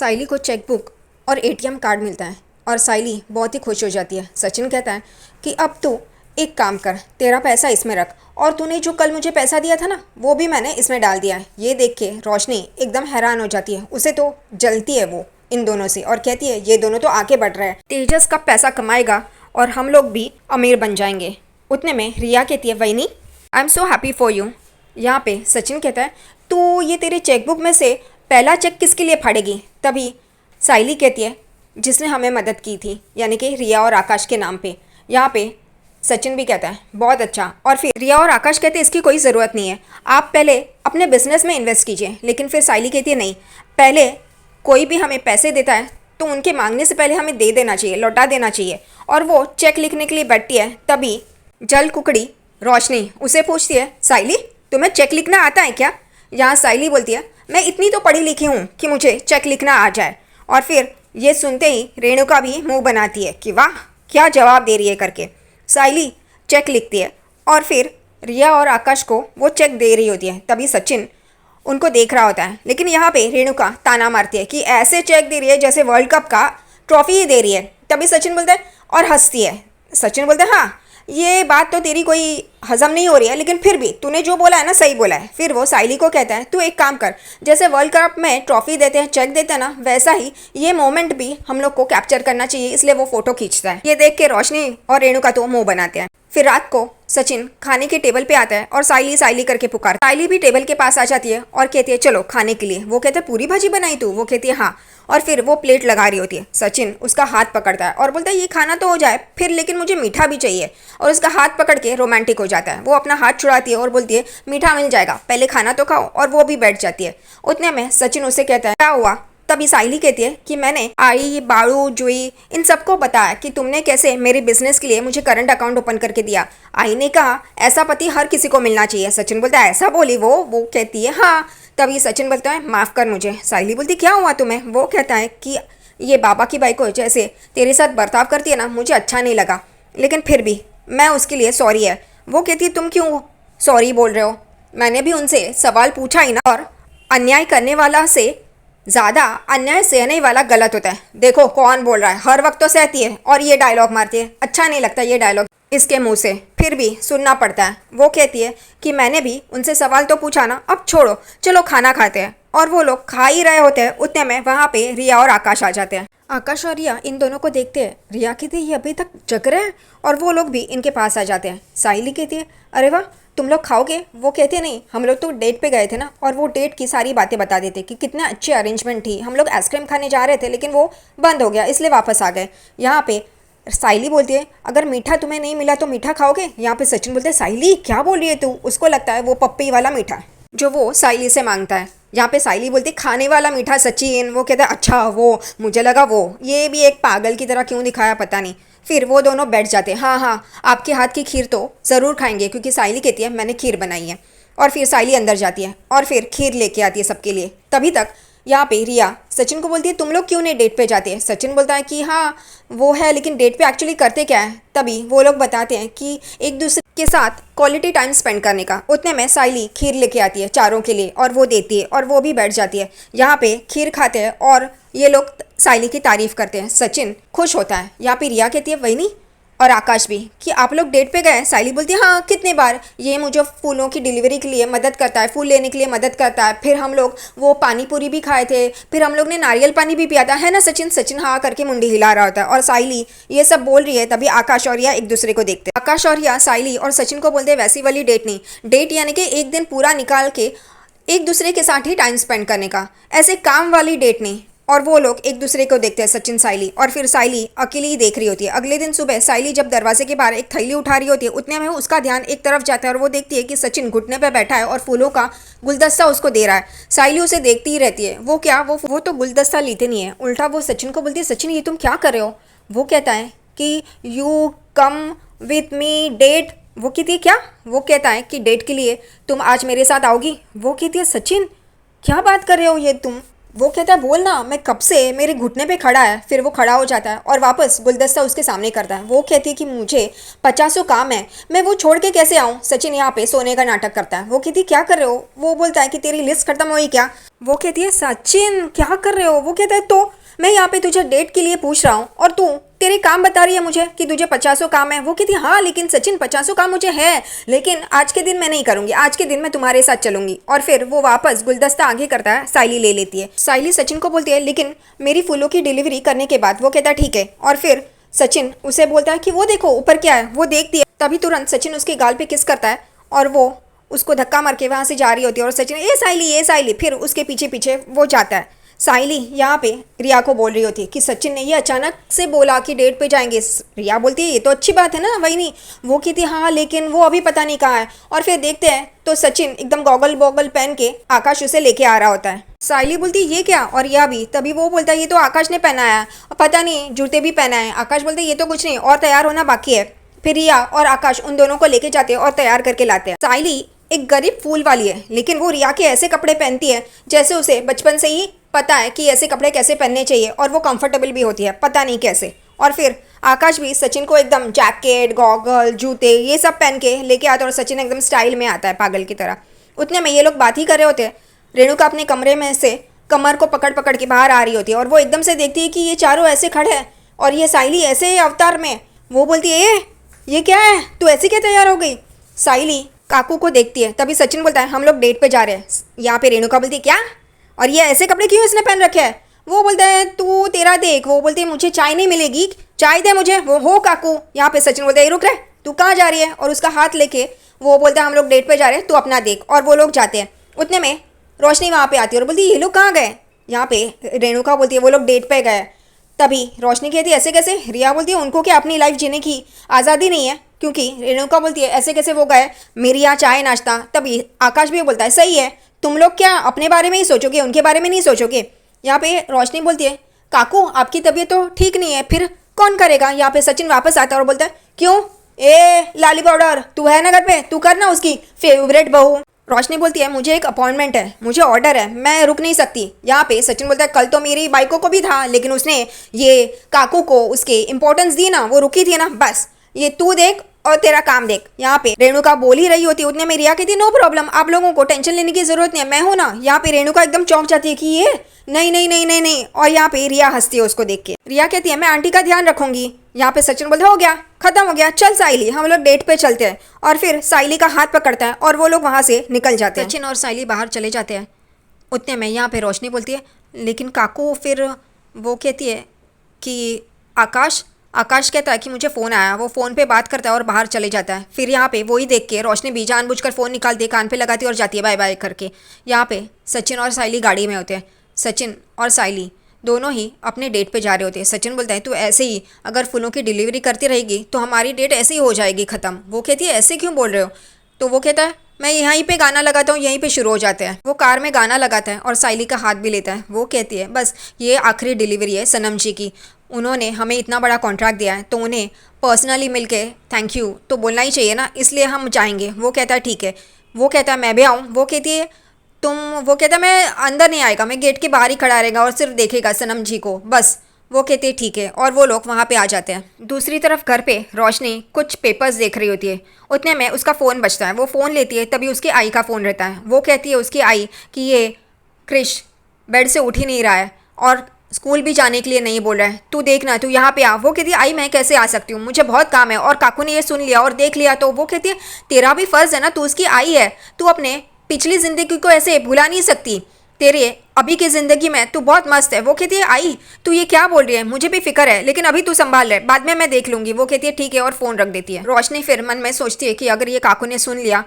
साइली को चेकबुक और ATM card मिलता है और साइली बहुत ही खुश हो जाती है। सचिन कहता है कि अब तू एक काम कर, तेरा पैसा इसमें रख और तूने जो कल मुझे पैसा दिया था ना वो भी मैंने इसमें डाल दिया है। ये देख के रोशनी एकदम हैरान हो जाती है, उसे तो जलती है वो इन दोनों से और कहती है ये दोनों तो आगे बढ़ रहे हैं, तेजस का पैसा कमाएगा और हम लोग भी अमीर बन जाएंगे। उतने में रिया कहती है वहीनी I am so happy for you. यहाँ पे सचिन कहता है तो ये तेरे चेकबुक में से पहला चेक किसके लिए फाड़ेगी? तभी साइली कहती है जिसने हमें मदद की थी, यानी कि रिया और आकाश के नाम पे। यहाँ पे सचिन भी कहता है बहुत अच्छा। और फिर रिया और आकाश कहते हैं इसकी कोई ज़रूरत नहीं है, आप पहले अपने बिजनेस में इन्वेस्ट कीजिए। लेकिन फिर साइली कहती है नहीं, पहले कोई भी हमें पैसे देता है तो उनके मांगने से पहले हमें दे देना चाहिए, लौटा देना चाहिए। और वो चेक लिखने के लिए बैठती है। तभी जल कुकड़ी रोशनी उसे पूछती है साइली तुम्हें चेक लिखना आता है क्या? यहाँ साइली बोलती है मैं इतनी तो पढ़ी लिखी हूँ कि मुझे चेक लिखना आ जाए। और फिर ये सुनते ही रेणुका भी मुंह बनाती है कि वाह क्या जवाब दे रही है करके। साइली चेक लिखती है और फिर रिया और आकाश को वो चेक दे रही होती है। तभी सचिन उनको देख रहा होता है, लेकिन यहाँ पे रेणुका ताना मारती है कि ऐसे चेक दे रही है जैसे वर्ल्ड कप का ट्रॉफी ही दे रही है। तभी सचिन बोलता है और हंसती है। सचिन बोलता है हाँ ये बात तो तेरी कोई हजम नहीं हो रही है, लेकिन फिर भी तूने जो बोला है ना सही बोला है। फिर वो साइली को कहता है तू एक काम कर, जैसे वर्ल्ड कप में ट्रॉफी देते हैं चेक देते हैं ना, वैसा ही ये मोमेंट भी हम लोग को कैप्चर करना चाहिए। इसलिए वो फोटो खींचता है। ये देख के रोशनी और रेणुका तो मुंह बनाते हैं। फिर रात को सचिन खाने के टेबल पे आता है और साइली साइली करके पुकारता है। साइली भी टेबल के पास आ जाती है और कहती है चलो खाने के लिए। वो कहते हैं पूरी भाजी बनाई तू? वो कहती है हाँ। और फिर वो प्लेट लगा रही होती है। सचिन उसका हाथ पकड़ता है और बोलता है ये खाना तो हो जाए फिर, लेकिन मुझे मीठा भी चाहिए। और उसका हाथ पकड़ के रोमांटिक हो जाता है। वो अपना हाथ छुड़ाती है और बोलती है मीठा मिल जाएगा, पहले खाना तो खाओ। और वो भी बैठ जाती है। उतने में सचिन उसे कहता है क्या हुआ? तभी साइली कहती है कि मैंने आई बाड़ू जुई इन सबको बताया कि तुमने कैसे मेरे बिजनेस के लिए मुझे करंट अकाउंट ओपन करके दिया। आई ने कहा ऐसा पति हर किसी को मिलना चाहिए। सचिन बोलता है ऐसा बोली वो कहती है हाँ। तभी सचिन बोलता है माफ़ कर मुझे। साइली बोलती क्या हुआ तुम्हें? वो कहता है कि ये बाबा की बाई को जैसे तेरे साथ बर्ताव करती है ना मुझे अच्छा नहीं लगा, लेकिन फिर भी मैं उसके लिए सॉरी है। वो कहती है तुम क्यों सॉरी बोल रहे हो? मैंने भी उनसे सवाल पूछा ही ना। और अन्याय करने वाला से ज़्यादा अन्याय सहने वाला गलत होता है। देखो कौन बोल रहा है, हर वक्त तो सहती है और ये डायलॉग मारती है। अच्छा नहीं लगता ये डायलॉग इसके मुंह से, फिर भी सुनना पड़ता है। वो कहती है कि मैंने भी उनसे सवाल तो पूछा ना, अब छोड़ो चलो खाना खाते हैं। और वो लोग खा ही रहे होते हैं। उतने में वहाँ पे रिया और आकाश आ जाते हैं। आकाश और रिया इन दोनों को देखते हैं। रिया कहती है ये अभी तक जग रहे हैं और वो लोग भी इनके पास आ जाते हैं। साइली कहती है अरे वाह तुम लोग खाओगे? वो कहते हैं नहीं, हम लोग तो डेट पे गए थे ना। और वो डेट की सारी बातें बता देते कि कितने अच्छी अरेंजमेंट थी। हम लोग आइसक्रीम खाने जा रहे थे लेकिन वो बंद हो गया इसलिए वापस आ गए। यहाँ पे साइली बोलती है अगर मीठा तुम्हें नहीं मिला तो मीठा खाओगे? यहाँ पे सचिन बोलते हैं साइली क्या बोल रही है तू? उसको लगता है वो पप्पी वाला मीठा जो वो साइली से मांगता है। यहाँ पे साइली बोलती है खाने वाला मीठा सचिन। वो कहता है अच्छा वो, मुझे लगा वो। ये भी एक पागल की तरह क्यों दिखाया पता नहीं। फिर वो दोनों बैठ जाते हैं। हाँ हाँ आपके हाथ की खीर तो ज़रूर खाएंगे, क्योंकि साइली कहती है मैंने खीर बनाई है। और फिर साइली अंदर जाती है और फिर खीर लेके आती है सबके लिए। तभी तक यहाँ पे रिया सचिन को बोलती है तुम लोग क्यों नहीं डेट पे जाते? सचिन बोलता है कि हाँ वो है, लेकिन डेट पे एक्चुअली करते क्या है? तभी वो लोग बताते हैं कि एक दूसरे के साथ क्वालिटी टाइम स्पेंड करने का। उतने में साइली खीर लेके आती है चारों के लिए और वो देती है और वो भी बैठ जाती है। यहाँ पे खीर खाते हैं और ये लोग साइली की तारीफ करते हैं। सचिन खुश होता है। यहाँ पे रिया कहती है वही और आकाश भी कि आप लोग डेट पे गए? साइली बोलती है हाँ कितने बार। ये मुझे फूलों की डिलीवरी के लिए मदद करता है, फूल लेने के लिए मदद करता है। फिर हम लोग वो पानी पूरी भी खाए थे, फिर हम लोग ने नारियल पानी भी पिया था, है ना सचिन? सचिन हाँ करके मुंडी हिला रहा होता है। और साइली ये सब बोल रही है। तभी आकाश और रिया एक दूसरे को देखते हैं। आकाश और रिया साइली और सचिन को बोलते हैं वैसी वाली डेट नहीं, डेट यानी कि एक दिन पूरा निकाल के एक दूसरे के साथ ही टाइम स्पेंड करने का, ऐसे काम वाली डेट नहीं। और वो लोग एक दूसरे को देखते हैं सचिन साइली। और फिर साइली अकेली ही देख रही होती है। अगले दिन सुबह साइली जब दरवाजे के बाहर एक थैली उठा रही होती है, उतने में उसका ध्यान एक तरफ जाता है और वो देखती है कि सचिन घुटने पे बैठा है और फूलों का गुलदस्ता उसको दे रहा है। साइली उसे देखती ही रहती है। वो क्या वो तो गुलदस्ता लेते नहीं है, उल्टा वो सचिन को बोलती है सचिन ये तुम क्या कर रहे हो? वो कहता है कि you come with me date. वो कहती है क्या? वो कहता है कि डेट के लिए तुम आज मेरे साथ आओगी? वो कहती है सचिन क्या बात कर रहे हो ये तुम? वो कहता है बोल ना, मैं कब से मेरे घुटने पे खड़ा है। फिर वो खड़ा हो जाता है और वापस गुलदस्ता उसके सामने करता है। वो कहती है कि मुझे 50 काम है, मैं वो छोड़ के कैसे आऊँ। सचिन यहाँ पे सोने का नाटक करता है। वो कहती क्या कर रहे हो। वो बोलता है कि तेरी लिस्ट खत्म हुई क्या। वो कहती है सचिन क्या कर रहे हो। वो कहता है तो मैं यहाँ पे तुझे डेट के लिए पूछ रहा हूँ और तू तेरे काम बता रही है मुझे कि तुझे 50 काम है। वो कहती है हाँ लेकिन सचिन 50 काम मुझे है, लेकिन आज के दिन मैं नहीं करूंगी, आज के दिन मैं तुम्हारे साथ चलूंगी। और फिर वो वापस गुलदस्ता आगे करता है, साइली ले लेती है। साइली सचिन को बोलती है लेकिन मेरी फूलों की डिलीवरी करने के बाद। वो कहता है ठीक है। और फिर सचिन उसे बोलता है कि वो देखो ऊपर क्या है। वो देखती है, तभी तुरंत सचिन उसके गाल पे किस करता है और वो उसको धक्का मार के वहाँ से जा रही होती है। और सचिन ए साइली, फिर उसके पीछे पीछे वो जाता है। साइली यहाँ पे रिया को बोल रही होती है कि सचिन ने ये अचानक से बोला कि डेट पे जाएंगे। रिया बोलती है ये तो अच्छी बात है ना वही नहीं। वो कहती है हाँ लेकिन वो अभी पता नहीं कहाँ है। और फिर देखते हैं तो सचिन एकदम गॉगल बॉगल पहन के आकाश उसे लेके आ रहा होता है। साइली बोलती है ये क्या, और रिया भी। तभी वो बोलता है ये तो आकाश ने पहना है, पता नहीं जूते भी पहना है। आकाश बोलते है ये तो कुछ नहीं और तैयार होना बाकी है। फिर रिया और आकाश उन दोनों को लेके जाते हैं और तैयार करके लाते हैं। साइली एक गरीब फूल वाली है, लेकिन वो रिया के ऐसे कपड़े पहनती है जैसे उसे बचपन से ही पता है कि ऐसे कपड़े कैसे पहनने चाहिए, और वो कंफर्टेबल भी होती है पता नहीं कैसे। और फिर आकाश भी सचिन को एकदम जैकेट गॉगल जूते ये सब पहन के लेके आता है और सचिन एकदम स्टाइल में आता है पागल की तरह। उतने में ये लोग बात ही कर रहे होते हैं। रेणुका अपने कमरे में से कमर को पकड़ पकड़ के बाहर आ रही होती है और वो एकदम से देखती है कि ये चारों ऐसे खड़े हैं और ये साइली ऐसे अवतार में। वो बोलती है ये क्या है, तू ऐसे क्या तैयार हो गई। साइली काकू को देखती है। तभी सचिन बोलता है हम लोग डेट पे जा रहे हैं। यहाँ पे रेणुका बोलती है क्या, और ये ऐसे कपड़े क्यों इसने पहन रखे हैं। वो बोलता है तू तेरा देख। वो बोलती है मुझे चाय नहीं मिलेगी, चाय दे मुझे। वो हो काकू। यहाँ पे सचिन बोलता है रुक रहे, तू कहाँ जा रही है। और उसका हाथ लेके वो बोलता है हम लोग डेट पे जा रहे हैं, तू अपना देख। और वो लोग जाते हैं। उतने में रोशनी वहाँ पे आती है और बोलती है ये लोग कहाँ गए। यहाँ पे रेणुका बोलती है वो लोग डेट पे गए। तभी रोशनी कहती है ऐसे कैसे। रिया बोलती है उनको क्या अपनी लाइफ जीने की आज़ादी नहीं है, क्योंकि रेणुका बोलती है ऐसे कैसे वो गए, मेरी यहाँ चाय नाश्ता। तभी आकाश भी बोलता है सही है, तुम लोग क्या अपने बारे में ही सोचोगे, उनके बारे में नहीं सोचोगे। यहाँ पे रोशनी बोलती है काकू आपकी तबीयत तो ठीक नहीं है, फिर कौन करेगा। यहाँ पे सचिन वापस आता है और बोलता है क्यों, लाली पाउडर तू है ना घर पे, तू करना उसकी फेवरेट बहू। रोशनी बोलती है मुझे एक अपॉइंटमेंट है, मुझे ऑर्डर है, मैं रुक नहीं सकती। यहाँ पे सचिन बोलता है कल तो मेरी बाइकों को भी था, लेकिन उसने ये काकू को उसके इंपॉर्टेंस दी ना, वो रुकी थी ना, बस ये तू देख और तेरा काम देख। यहाँ पे रेणुका बोल ही रही होती है। उतने में रिया कहती है नो प्रॉब्लम, आप लोगों को टेंशन लेने की जरूरत नहीं है, मैं हूं ना। यहाँ पे रेणुका एकदम चौंक जाती है कि ये नहीं नहीं नहीं नहीं नहीं। और यहाँ पे रिया हंसती है उसको देख के। रिया कहती है मैं आंटी का ध्यान रखूंगी। यहाँ पे सचिन बोलता है हो गया, खत्म हो गया, चल साइली हम लोग डेट पे चलते हैं। और फिर साइली का हाथ पकड़ता है और वो लोग वहां से निकल जाते हैं। सचिन और साइली बाहर चले जाते हैं। उतने में यहाँ पे रोशनी बोलती है लेकिन काकू। फिर वो कहती है कि आकाश कहता है कि मुझे फ़ोन आया। वो फ़ोन पे बात करता है और बाहर चले जाता है। फिर यहाँ पे वही देख के रोशनी भी जानबूझकर फ़ोन निकालती है, कान पे लगाती है और जाती है बाय बाय करके। यहाँ पे सचिन और साइली गाड़ी में होते हैं। सचिन और साइली दोनों ही अपने डेट पे जा रहे होते हैं। सचिन बोलता है तू ऐसे ही अगर फूलों की डिलीवरी करती रहेगी तो हमारी डेट ऐसे ही हो जाएगी ख़त्म। वो कहती है ऐसे क्यों बोल रहे हो। तो वो कहता है मैं यहीं पे गाना लगाता हूँ, यहीं पे शुरू हो जाते हैं। वो कार में गाना लगाता है और साइली का हाथ भी लेता है। वो कहती है बस ये आखिरी डिलीवरी है सनम जी की, उन्होंने हमें इतना बड़ा कॉन्ट्रैक्ट दिया है तो उन्हें पर्सनली मिलके थैंक यू तो बोलना ही चाहिए ना, इसलिए हम जाएंगे। वो कहता है ठीक है। वो कहता है मैं भी आऊँ। वो कहती है वो कहता है मैं अंदर नहीं आएगा, मैं गेट के बाहर ही खड़ा रहेगा और सिर्फ देखेगा सनम जी को बस। वो कहते हैं ठीक है और वो लोग वहाँ पे आ जाते हैं। दूसरी तरफ घर पे रोशनी कुछ पेपर्स देख रही होती है। उतने में उसका फ़ोन बजता है। वो फ़ोन लेती है, तभी उसकी आई का फ़ोन रहता है। वो कहती है उसकी आई कि ये क्रिश बेड से उठ ही नहीं रहा है और स्कूल भी जाने के लिए नहीं बोल रहा है, तू देखना तू यहाँ पे आ। वो कहती है आई मैं कैसे आ सकती हूँ, मुझे बहुत काम है। और काकू ने ये सुन लिया और देख लिया तो वो कहती है तेरा भी फ़र्ज़ है ना, तू उसकी आई है, तू अपने पिछली ज़िंदगी को ऐसे भुला नहीं सकती, तेरे अभी की ज़िंदगी में तू बहुत मस्त है। वो कहती है आई तू ये क्या बोल रही है, मुझे भी फिक्र है, लेकिन अभी तू संभाल ले, बाद में मैं देख लूँगी। वो कहती है ठीक है और फ़ोन रख देती है। रोशनी फिर मन में सोचती है कि अगर ये काकू ने सुन लिया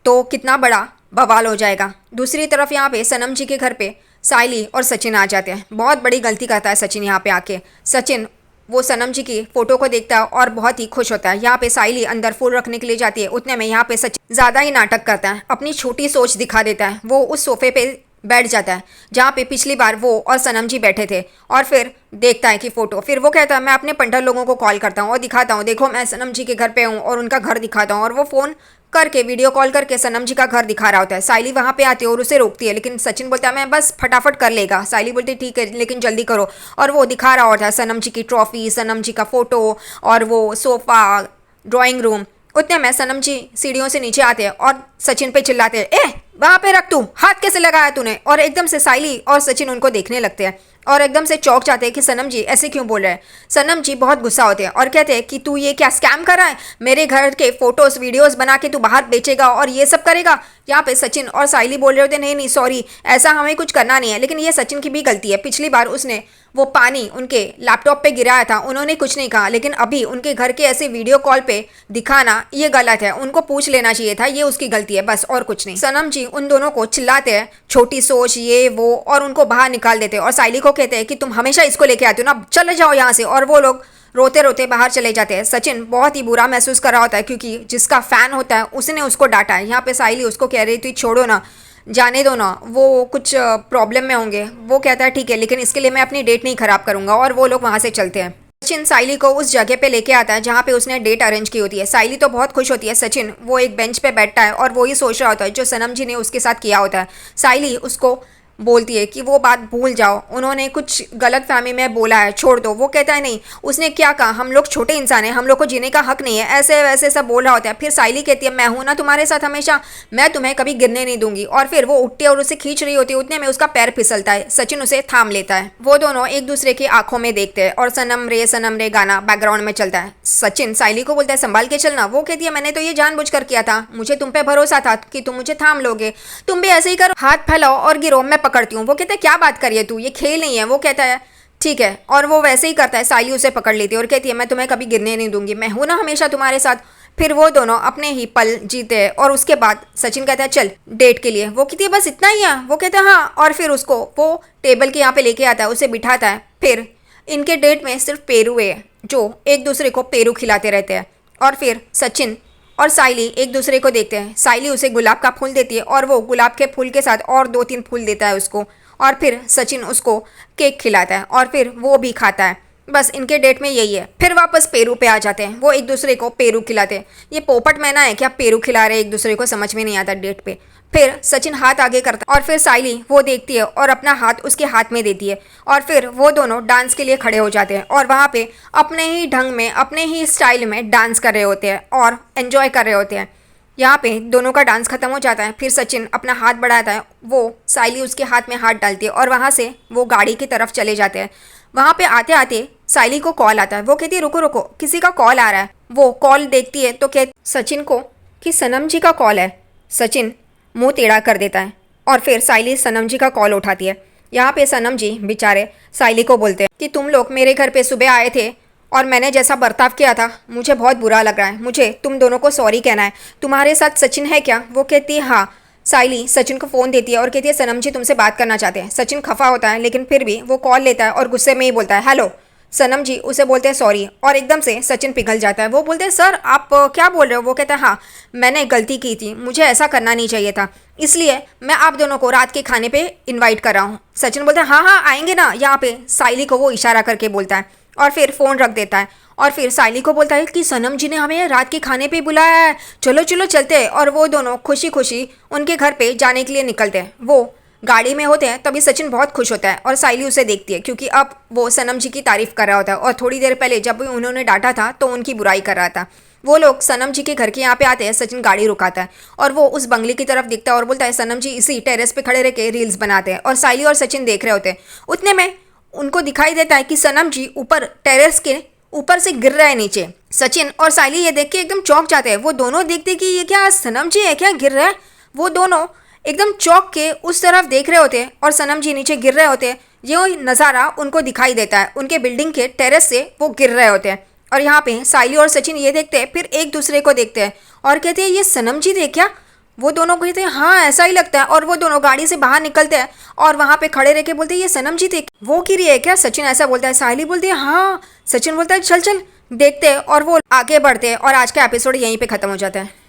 तो कितना बड़ा बवाल हो जाएगा। दूसरी तरफ यहाँ पे सनम जी के घर पे साइली और सचिन आ जाते हैं। बहुत बड़ी गलती करता है सचिन यहाँ पे आके। सचिन वो सनम जी की फ़ोटो को देखता है और बहुत ही खुश होता है। यहाँ पे साइली अंदर फूल रखने के लिए जाती है। उतने में यहाँ पे सचिन ज़्यादा ही नाटक करता है, अपनी छोटी सोच दिखा देता है। वो उस सोफे पे बैठ जाता है जहाँ पे पिछली बार वो और सनम जी बैठे थे, और फिर देखता है कि फ़ोटो। फिर वो कहता है मैं अपने पंडर लोगों को कॉल करता हूँ और दिखाता हूँ, देखो मैं सनम जी के घर पे हूँ, और उनका घर दिखाता हूँ। और वो फ़ोन करके वीडियो कॉल करके सनम जी का घर दिखा रहा होता है। साइली वहाँ पे आती है और उसे रोकती है, लेकिन सचिन बोलता है मैं बस फटाफट कर लेगा। साइली बोलती है ठीक है लेकिन जल्दी करो। और वो दिखा रहा होता है सनम जी की ट्रॉफी, सनम जी का फ़ोटो और वो सोफ़ा, ड्राइंग रूम। उतने में सनम जी सीढ़ियों से नीचे आते हैं और सचिन पे चिल्लाते हैं, ए वहाँ पे रख, तू हाथ कैसे लगाया तूने। और एकदम से साइली और सचिन उनको देखने लगते हैं और एकदम से चौंक जाते हैं कि सनम जी ऐसे क्यों बोल रहे हैं। सनम जी बहुत गुस्सा होते हैं और कहते हैं कि तू ये क्या स्कैम कर रहा है, मेरे घर के फोटोज वीडियोस बना के तू बाहर बेचेगा और ये सब करेगा। यहाँ पे सचिन और साइली बोल रहे होते नहीं नहीं सॉरी, ऐसा हमें कुछ करना नहीं है। लेकिन ये सचिन की भी गलती है, पिछली बार उसने वो पानी उनके लैपटॉप पे गिराया था, उन्होंने कुछ नहीं कहा, लेकिन अभी उनके घर के ऐसे वीडियो कॉल पे दिखाना ये गलत है, उनको पूछ लेना चाहिए था, ये उसकी गलती है, बस और कुछ नहीं। सनम जी उन दोनों को चिल्लाते हैं छोटी सोच ये वो, और उनको बाहर निकाल देते हैं और साइली को कहते हैं कि तुम हमेशा इसको लेके आते हो ना, चले जाओ यहाँ से। और वो लोग रोते रोते बाहर चले जाते हैं। सचिन बहुत ही बुरा महसूस कर रहा होता है क्योंकि जिसका फैन होता है उसने उसको डांटा है। यहाँ पे साइली उसको कह रही थी छोड़ो ना, जाने दो ना, वो कुछ प्रॉब्लम में होंगे। वो कहता है ठीक है लेकिन इसके लिए मैं अपनी डेट नहीं खराब करूंगा, और वो लोग वहाँ से चलते हैं। सचिन साइली को उस जगह पे लेके आता है जहाँ पे उसने डेट अरेंज की होती है। साइली तो बहुत खुश होती है। सचिन वो एक बेंच पे बैठता है और वो ही सोच रहा होता है जो सनम जी ने उसके साथ किया होता है। साइली उसको बोलती है कि वो बात भूल जाओ, उन्होंने कुछ गलत फहमी में बोला है, छोड़ दो। वो कहता है नहीं, उसने क्या कहा, हम लोग छोटे इंसान हैं, हम लोग को जीने का हक नहीं है, ऐसे वैसे सब बोल रहा होता है। फिर साइली कहती है मैं हूं ना तुम्हारे साथ हमेशा, मैं तुम्हें कभी गिरने नहीं दूंगी। और फिर वो उठती है और उसे खींच रही होती है, उतने में उसका पैर फिसलता है। सचिन उसे थाम लेता है। वो दोनों एक दूसरे की आंखों में देखते हैं और सनम रे गाना बैकग्राउंड में चलता है। सचिन साइली को बोलता है संभाल के चलना। वो कहती है मैंने तो ये जानबूझकर किया था, मुझे तुम पे भरोसा था कि तुम मुझे थाम लोगे, तुम भी ऐसे ही करो, हाथ फैलाओ और गिरो, मैं पकड़ती हूँ। वो कहता है क्या बात करिए तू, ये खेल नहीं है। वो कहता है ठीक है, और वो वैसे ही करता है। साइली उसे पकड़ लेती है और कहती है मैं तुम्हें कभी गिरने नहीं दूंगी, मैं हूं ना हमेशा तुम्हारे साथ। फिर वो दोनों अपने ही पल जीते हैं और उसके बाद सचिन कहता है चल डेट के लिए। वो कहती है बस इतना ही है। वो कहता है हाँ, और फिर उसको वो टेबल के यहाँ पे लेके आता है, उसे बिठाता है। फिर इनके डेट में सिर्फ पेरू है जो एक दूसरे को पेरू खिलाते रहते हैं। और फिर सचिन और साइली एक दूसरे को देखते हैं। साइली उसे गुलाब का फूल देती है और वो गुलाब के फूल के साथ और 2-3 फूल देता है उसको। और फिर सचिन उसको केक खिलाता है और फिर वो भी खाता है। बस इनके डेट में यही है। फिर वापस पेरू पे आ जाते हैं, वो एक दूसरे को पेरू खिलाते हैं। ये पोपट मैना है क्या, पेरू खिला रहे एक दूसरे को, समझ में नहीं आता डेट पे। फिर सचिन हाथ आगे करता है और फिर साइली वो देखती है और अपना हाथ उसके हाथ में देती है। और फिर वो दोनों डांस के लिए खड़े हो जाते हैं और वहाँ पे अपने ही ढंग में अपने ही स्टाइल में डांस कर रहे होते हैं और एंजॉय कर रहे होते हैं। यहाँ पे दोनों का डांस खत्म हो जाता है। फिर सचिन अपना हाथ बढ़ाता है, वो साइली उसके हाथ में हाथ डालती है और वहाँ से वो गाड़ी की तरफ चले जाते हैं। वहाँ पे आते आते साइली को कॉल आता है। वो कहती है रुको रुको, किसी का कॉल आ रहा है। वो कॉल देखती है तो कहती सचिन को कि सनम जी का कॉल है। सचिन मुंह टेढ़ा कर देता है और फिर साइली सनम जी का कॉल उठाती है। यहाँ पे सनम जी बेचारे साइली को बोलते हैं कि तुम लोग मेरे घर पे सुबह आए थे और मैंने जैसा बर्ताव किया था मुझे बहुत बुरा लग रहा है, मुझे तुम दोनों को सॉरी कहना है। तुम्हारे साथ सचिन है क्या? वो कहती है हाँ। साइली सचिन को फ़ोन देती है और कहती है सनम जी तुमसे बात करना चाहते हैं। सचिन खफा होता है लेकिन फिर भी वो कॉल लेता है और गुस्से में ही बोलता है हेलो। सनम जी उसे बोलते हैं सॉरी और एकदम से सचिन पिघल जाता है। वो बोलते हैं सर आप क्या बोल रहे हो? वो कहता है हाँ मैंने गलती की थी, मुझे ऐसा करना नहीं चाहिए था, इसलिए मैं आप दोनों को रात के खाने पे इनवाइट कर रहा हूँ। सचिन बोलता है हाँ हाँ आएंगे ना। यहाँ पे साइली को वो इशारा करके बोलता है और फिर फ़ोन रख देता है और फिर साइली को बोलता है कि सनम जी ने हमें रात के खाने पे बुलाया है, चलो चलो चलते हैं। और वो दोनों खुशी खुशी उनके घर पे जाने के लिए निकलते हैं। वो गाड़ी में होते हैं तभी सचिन बहुत खुश होता है और साइली उसे देखती है क्योंकि अब वो सनम जी की तारीफ कर रहा होता है और थोड़ी देर पहले जब उन्होंने डांटा था तो उनकी बुराई कर रहा था। वो लोग सनम जी के घर के यहाँ पे आते हैं। सचिन गाड़ी रुकाता है और वो उस बंगले की तरफ दिखता है और बोलता है सनम जी इसी टेरेस पे खड़े रह के रील्स बनाते हैं। और साइली और सचिन देख रहे होते हैं। उतने में उनको दिखाई देता है कि सनम जी ऊपर टेरेस के ऊपर से गिर रहा है नीचे। सचिन और साइली ये देख के एकदम चौंक जाते हैं। वो दोनों देखते कि ये क्या सनम जी है क्या गिर रहा है। वो दोनों एकदम चौंक के उस तरफ देख रहे होते हैं और सनम जी नीचे गिर रहे होते हैं। ये नज़ारा उनको दिखाई देता है, उनके बिल्डिंग के टेरेस से वो गिर रहे होते हैं। और यहाँ पे साइली और सचिन ये देखते हैं, फिर एक दूसरे को देखते हैं और कहते हैं ये सनम जी थे क्या? वो दोनों कहते हैं हाँ ऐसा ही लगता है। और वो दोनों गाड़ी से बाहर निकलते हैं और वहाँ पे खड़े रह के बोलते हैं ये सनम जी थे, वो गिरी है क्या? सचिन ऐसा बोलता है। साइली बोलती है हाँ। सचिन बोलता है चल चल देखते हैं और वो आगे बढ़ते हैं और आज का एपिसोड यहीं पे ख़त्म हो जाता है।